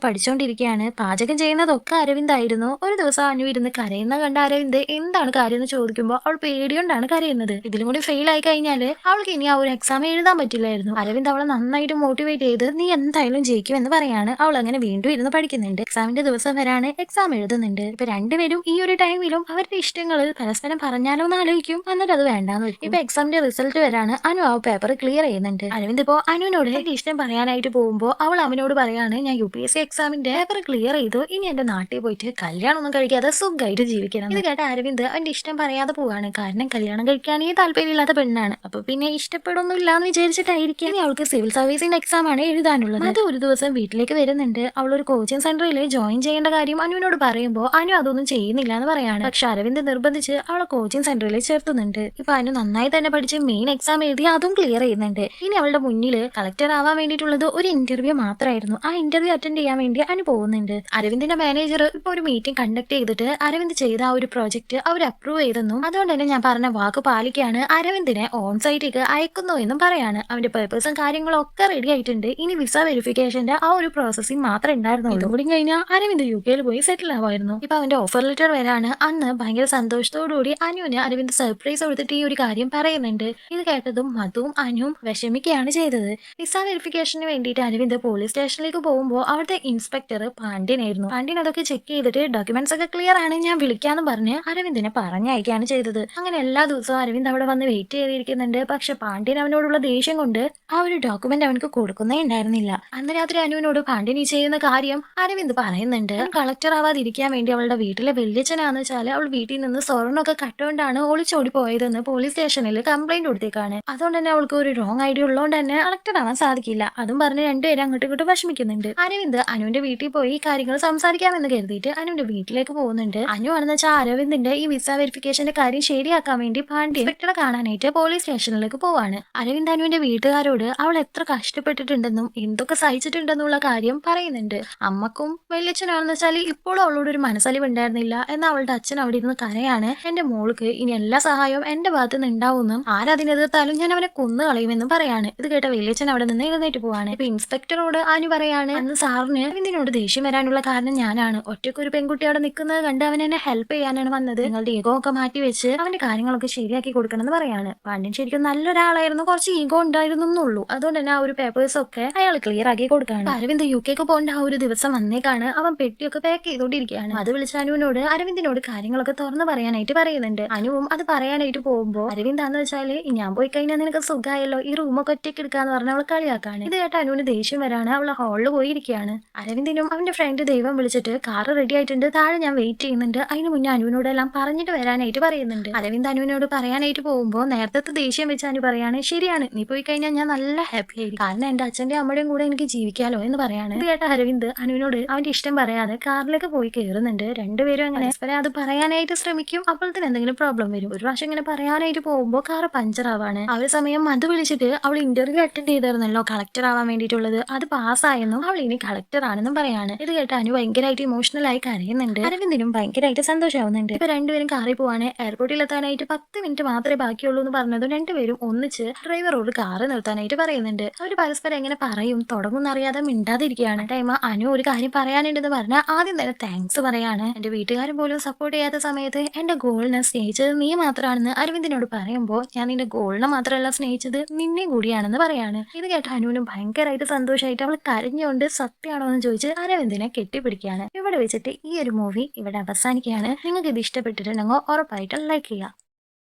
പഠിച്ചുകൊണ്ടിരിക്കുകയാണ്. പാചകം ചെയ്യുന്നതൊക്കെ അരവിന്ദ് ആയിരുന്നു. ഒരു ദിവസം അനു ഇരുന്ന് കരയുന്ന കണ്ട അരവിന്ദ് എന്താണ് കാര്യം എന്ന് ചോദിക്കുമ്പോൾ അവൾ പേടികൊണ്ടാണ് കരയുന്നത്. ഇതിലും കൂടി ഫെയിൽ ആയി കഴിഞ്ഞാൽ അവൾക്ക് ഇനി ആ ഒരു എക്സാം എഴുതാൻ പറ്റില്ലായിരുന്നു. അരവിന്ദ് അവളെ നന്നായിട്ട് മോട്ടിവേറ്റ് ചെയ്ത് നീ എന്തായാലും ജയിക്കുമെന്ന് പറയാണ്. അവൾ അങ്ങനെ വീണ്ടും ഇരുന്ന് പഠിക്കുന്നുണ്ട്. എക്സാമിന്റെ ദിവസം വരാണ്, എക്സാം എഴുതുന്നുണ്ട്. ഇപ്പൊ രണ്ടുപേരും ഈ ഒരു ടൈമിലും അവരുടെ ഇഷ്ടങ്ങൾ പരസ്പരം പറഞ്ഞാലോ എന്ന് ആലോചിക്കും, എന്നിട്ട് അത് വേണ്ടാന്ന് വെക്കും. ഇപ്പൊ എക്സാമിന്റെ റിസൾട്ട് വരാണ്. അനു ആ പേപ്പർ ക്ലിയർ ചെയ്യുന്നുണ്ട്. അരവിന്ദ് ഇപ്പോ അനുവിനോട് ഇഷ്ടം പറയാനായിട്ട് പോകുമ്പോൾ അവൾ അവനോട് പറയാണ്, ഞാൻ UPSC എക്സാമിന് എക്സാമിന്റെ പേപ്പർ ക്ലിയർ ചെയ്തു. ഇനി എന്റെ നാട്ടിൽ പോയിട്ട് കല്യാണം ഒന്നും കഴിക്കാതെ സുഖമായിട്ട് ജീവിക്കണം. ഇത് കേട്ട അരവിന്ദ് അവന്റെ ഇഷ്ടം പറയാതെ പോവാണ്. കാരണം കല്യാണം കഴിക്കാനേ താല്പര്യമില്ലാത്ത പെണ്ണാണ്. അപ്പൊ പിന്നെ ഇഷ്ടപ്പെടുന്നില്ല എന്ന് വിചാരിച്ചിട്ടായിരിക്കും ഇനി അവൾക്ക് സിവിൽ സർവീസിന്റെ എക്സാം ആണ് എഴുതാനുള്ളത്. അത് ഒരു ദിവസം വീട്ടിലേക്ക് വരുന്നുണ്ട്. അവൾ ഒരു കോച്ചിങ് സെന്ററിൽ ജോയിൻ ചെയ്യേണ്ട കാര്യം അനുവിനോട് പറയുമ്പോൾ അനു അതൊന്നും ചെയ്യുന്നില്ല എന്ന് പറയാണ്. പക്ഷെ അരവിന്ദ് നിർബന്ധിച്ച് അവളെ കോച്ചിങ് സെന്ററിൽ ചേർത്തുന്നുണ്ട്. ഇപ്പൊ അനു നന്നായി തന്നെ പഠിച്ച് മെയിൻ എക്സാം എഴുതി അതും ക്ലിയർ ചെയ്യുന്നുണ്ട്. ഇനി അവളുടെ മുന്നിൽ കളക്ടർ ആവാൻ വേണ്ടിയിട്ടുള്ളത് ഒരു ഇന്റർവ്യൂ മാത്രമായിരുന്നു. ആ ഇന്റർവ്യൂ അറ്റൻഡ് ചെയ്യാൻ വേണ്ടി അനു പോകുന്നുണ്ട്. അരവിന്ദിന്റെ മാനേജർ ഇപ്പൊ ഒരു മീറ്റിംഗ് കണ്ടക്ട് ചെയ്തിട്ട് അരവിന്ദ് ചെയ്ത ആ ഒരു പ്രോജക്ട് അവർ അപ്രൂവ് ചെയ്തെന്നും അതുകൊണ്ട് തന്നെ ഞാൻ പറഞ്ഞ വാക്ക് പാലിക്കാണ് അരവിന്ദിനെ ഓൺ സൈറ്റിലേക്ക് അയക്കുന്നു എന്നും പറയാണ്. അവന്റെ പേപ്പേഴ്സും കാര്യങ്ങളും ഒക്കെ റെഡി ആയിട്ടുണ്ട്. ഇനി വിസ വെരിഫിക്കേഷന്റെ ആ ഒരു പ്രോസസ്സിംഗ് മാത്രമേ ഉണ്ടായിരുന്നുള്ളൂ. കൂടി കഴിഞ്ഞാൽ അരവിന്ദ് UK പോയി സെറ്റിൽ ആവായിരുന്നു. ഇപ്പൊ അവന്റെ ഓഫർ ലെറ്റർ വരാണ്. അന്ന് ഭയങ്കര സന്തോഷത്തോടുകൂടി അനുവിന് അരവിന്ദ് സർപ്രൈസ് കൊടുത്തിട്ട് ഈ ഒരു കാര്യം പറയുന്നുണ്ട്. ഇത് കേട്ടതും മധുവും അനുവും വിഷമിക്കുകയാണ് ചെയ്തത്. വിസ വെരിഫിക്കേഷന് വേണ്ടിയിട്ട് അരവിന്ദ് പോലീസ് സ്റ്റേഷനിലേക്ക് പോകുമ്പോൾ അവിടുത്തെ ഇൻസ്പെക്ടർ പാണ്ഡ്യനായിരുന്നു. പാണ്ഡ്യൻ അതൊക്കെ ചെക്ക് ചെയ്തിട്ട് ഡോക്യുമെന്റ്സ് ഒക്കെ ക്ലിയർ ആണ്, ഞാൻ വിളിക്കാന്ന് പറഞ്ഞ് അരവിന്ദിനെ പറഞ്ഞയക്കുകയാണ് ചെയ്തത്. അങ്ങനെ എല്ലാ ദിവസവും അരവിന്ദ് അവിടെ വന്ന് വെയിറ്റ് ചെയ്തിരിക്കുന്നുണ്ട്. പക്ഷെ പാണ്ഡ്യൻ അവനോടുള്ള ദേഷ്യം കൊണ്ട് ആ ഒരു ഡോക്യുമെന്റ് അവനക്ക് കൊടുക്കുന്നേ ഉണ്ടായിരുന്നില്ല. അന്ന് രാത്രി അനുവിനോട് പാണ്ഡ്യൻ ഈ ചെയ്യുന്ന കാര്യം അരവിന്ദ് പറയുന്നുണ്ട്. കളക്ടർ ആവാതിരിക്കാൻ വേണ്ടി അവളുടെ വീട്ടിലെ വല്യച്ഛനാന്ന് വെച്ചാല് അവൾ വീട്ടിൽ നിന്ന് സ്വർണ്ണമൊക്കെ കട്ടുകൊണ്ടാണ് ഒളിച്ചോടി പോയതെന്ന് പോലീസ് സ്റ്റേഷനിൽ കംപ്ലൈന്റ് കൊടുത്തേക്കാണ്. അതുകൊണ്ട് തന്നെ അവൾക്ക് ഒരു റോങ് ഐഡിയ ഉള്ളതുകൊണ്ട് തന്നെ കളക്ടർ ആവാൻ സാധിക്കില്ല. അതും പറഞ്ഞ് രണ്ടുപേരും അങ്ങോട്ടും ഇങ്ങോട്ടും വിഷമിക്കുന്നുണ്ട്. അരവിന്ദ് അനുവിന്റെ വീട്ടിൽ പോയി കാര്യങ്ങൾ സംസാരിക്കാമെന്ന് കരുതിയിട്ട് അനുവിന്റെ വീട്ടിലേക്ക് പോകുന്നുണ്ട്. അനു ആണെന്ന് വെച്ചാൽ അരവിന്ദിന്റെ ഈ വിസ വെരിഫിക്കേഷന്റെ കാര്യം ശരിയാക്കാൻ വേണ്ടി പാണ്ഡ്യൻ ഇൻസ്പെക്ടറെ കാണാനായിട്ട് പോലീസ് സ്റ്റേഷനിലേക്ക് പോവാണ്. അരവിന്ദ് അനുവിന്റെ വീട്ടുകാരോട് അവൾ എത്ര കഷ്ടപ്പെട്ടിട്ടുണ്ടെന്നും എന്തൊക്കെ സഹിച്ചിട്ടുണ്ടെന്നുള്ള കാര്യം പറയുന്നുണ്ട്. അമ്മക്കും വല്യച്ഛനാണെന്ന് വെച്ചാൽ ഇപ്പോഴും അവളോട് ഒരു മനസ്സലിവ് ഉണ്ടായിരുന്നില്ല. എന്നാൽ അവളുടെ അച്ഛൻ അവിടെ ഇരുന്ന് കരയാണ്. എന്റെ മോൾക്ക് ഇനി എല്ലാ സഹായവും എന്റെ ഭാഗത്ത് നിന്ന് ഉണ്ടാവുമെന്നും ആരതിനെതിർത്താലും ഞാൻ അവനെ കൊന്നു കളയുമെന്നും പറയാണ്. ഇത് കേട്ട വല്യച്ഛൻ അവിടെ നിന്ന് എഴുന്നേറ്റ് പോവാണ്. ഇപ്പൊ ഇൻസ്പെക്ടറോട് അനു പറയാണ്, അന്ന് സാറിന് അരവിന്ദിനോട് ദേഷ്യം വരാനുള്ള കാരണം ഞാനാണ്. ഒറ്റയ്ക്കൊരു പെൺകുട്ടി അവിടെ നിൽക്കുന്നത് കണ്ട് അവൻ എന്നെ ഹെൽപ്പ് ചെയ്യാനാണ് വന്നത്. നിങ്ങളുടെ ഈഗോ ഒക്കെ മാറ്റി വെച്ച് അവന്റെ കാര്യങ്ങളൊക്കെ ശരിയാക്കി കൊടുക്കണം എന്ന് പറയാണ്. പാണ്ഡ്യൻ ശരിക്കും നല്ലൊരാളായിരുന്നു, കുറച്ച് ഈഗോ ഉണ്ടായിരുന്നു എന്നുള്ളൂ. അതുകൊണ്ട് തന്നെ ആ ഒരു പേപ്പേഴ്സ് ഒക്കെ അയാൾ ക്ലിയർ ആക്കി കൊടുക്കുകയാണ്. അരവിന്ദ് UK പോകേണ്ട ആ ഒരു ദിവസം വന്നേക്കാണ്. അവൻ പെട്ടിയൊക്കെ പാക്ക് ചെയ്തോണ്ടിരിക്കുകയാണ്. അത് വിളിച്ച അനുവിനോട് അരവിന്ദിനോട് കാര്യങ്ങളൊക്കെ തുറന്നു പറയാനായിട്ട് പറയുന്നുണ്ട്. അനുവും അത് പറയാനായിട്ട് പോകുമ്പോൾ അരവിന്ദ് ആന്ന് വെച്ചാല് ഞാൻ പോയി കഴിഞ്ഞാൽ നിനക്ക് സുഖമായല്ലോ, ഈ റൂമൊക്കെ ഒറ്റയ്ക്ക് എടുക്കാന്ന് പറഞ്ഞ അവൾ കളിയാക്കാണ്. ഇത് കേട്ട് അനുവിന് ദേഷ്യം വരാണ്. അവളെ ഹാളിൽ പോയിരിക്കുകയാണ്. അരവിന്ദിനും അവന്റെ ഫ്രണ്ട് ദൈവം വിളിച്ചിട്ട് കാറ് റെഡി ആയിട്ടുണ്ട്, താഴെ ഞാൻ വെയിറ്റ് ചെയ്യുന്നുണ്ട്, അതിന് മുന്നേ അനുവിനോടെല്ലാം പറഞ്ഞിട്ട് വരാനായിട്ട് പറയുന്നുണ്ട്. അരവിന്ദ് അനുവിനോട് പറയാനായിട്ട് പോകുമ്പോൾ നേരത്തെ ദേഷ്യം വെച്ച് അനു പറയാണ്, ശരിയാണ് നീ പോയി കഴിഞ്ഞാൽ ഞാൻ നല്ല ഹാപ്പി ആയിരിക്കും, കാരണം എന്റെ അച്ഛന്റെ അമ്മയുടെയും കൂടെ എനിക്ക് ജീവിക്കാലോ എന്ന് പറയാണ്. ഇത് കേട്ട അരവിന്ദ് അനുവിനോട് അവന്റെ ഇഷ്ടം പറയാതെ കാറിലേക്ക് പോയി കയറുന്നുണ്ട്. രണ്ടുപേരും അങ്ങനെ അത് പറയാനായിട്ട് ശ്രമിക്കും. അപ്പോഴത്തേന് എന്തെങ്കിലും പ്രോബ്ലം വരും. ഒരു പ്രാവശ്യം ഇങ്ങനെ പറയാനായിട്ട് പോകുമ്പോൾ കാറ് പഞ്ചർ ആവാണ്. ആ ഒരു സമയം മധു വിളിച്ചിട്ട് അവൾ ഇന്റർവ്യൂ അറ്റൻഡ് ചെയ്തായിരുന്നല്ലോ കളക്ടർ ആവാൻ വേണ്ടിയിട്ടുള്ളത്, അത് പാസ്സായെന്നും അവൾ ഇനി കളക്ടർ ആണെന്നും പറയാണ്. ഇത് കേട്ട് അനു ഭയങ്കരമായിട്ട് ഇമോഷണൽ ആയി കരയുന്നുണ്ട്. അരവിന്ദിനും ഭയങ്കരമായിട്ട് സന്തോഷമാവുന്നുണ്ട്. ഇപ്പൊ രണ്ടുപേരും കാറിൽ പോവാണ്. എയർപോർട്ടിൽ എത്താനായിട്ട് 10 മിനിറ്റ് മാത്രമേ ബാക്കിയുള്ളൂ എന്ന് പറഞ്ഞതും രണ്ടുപേരും ഒന്നിച്ച് ഡ്രൈവറോട് കാറ് നിർത്താനായിട്ട് പറയുന്നുണ്ട്. അവർ പരസ്പരം എങ്ങനെ പറയും തുടങ്ങുന്നറിയാതെ മിണ്ടാതിരിക്കുകയാണ്. ടൈം അനു ഒരു കാര്യം പറയാനുണ്ടെന്ന് പറഞ്ഞാൽ ആദ്യം തന്നെ താങ്ക്സ് പറയാണ്. എന്റെ വീട്ടുകാരും പോലും സപ്പോർട്ട് ചെയ്യാത്ത സമയത്ത് എന്റെ ഗോളിനെ സ്നേഹിച്ചത് നീ മാത്രമാണെന്ന് അരവിന്ദിനോട് പറയുമ്പോൾ ഞാൻ നിന്റെ ഗോളിനെ മാത്രമല്ല സ്നേഹിച്ചത് നിന്നെ കൂടിയാണെന്ന് പറയാണ്. ഇത് കേട്ട അനുവിനും ഭയങ്കരമായിട്ട് സന്തോഷമായിട്ട് അവൾ കരഞ്ഞുകൊണ്ട് സത്യമാണോ എന്ന് ചോദിച്ച് അരവിന്ദിനെ കെട്ടിപ്പിടിക്കുകയാണ്. ഇവിടെ വെച്ചിട്ട് ഈ ഒരു മൂവി ഇവിടെ അവസാനിക്കുകയാണ്. നിങ്ങൾക്ക് ഇത് ഇഷ്ടപ്പെട്ടിട്ടുണ്ടെങ്കിൽ ഉറപ്പായിട്ടും ലൈക്ക് ചെയ്യുക.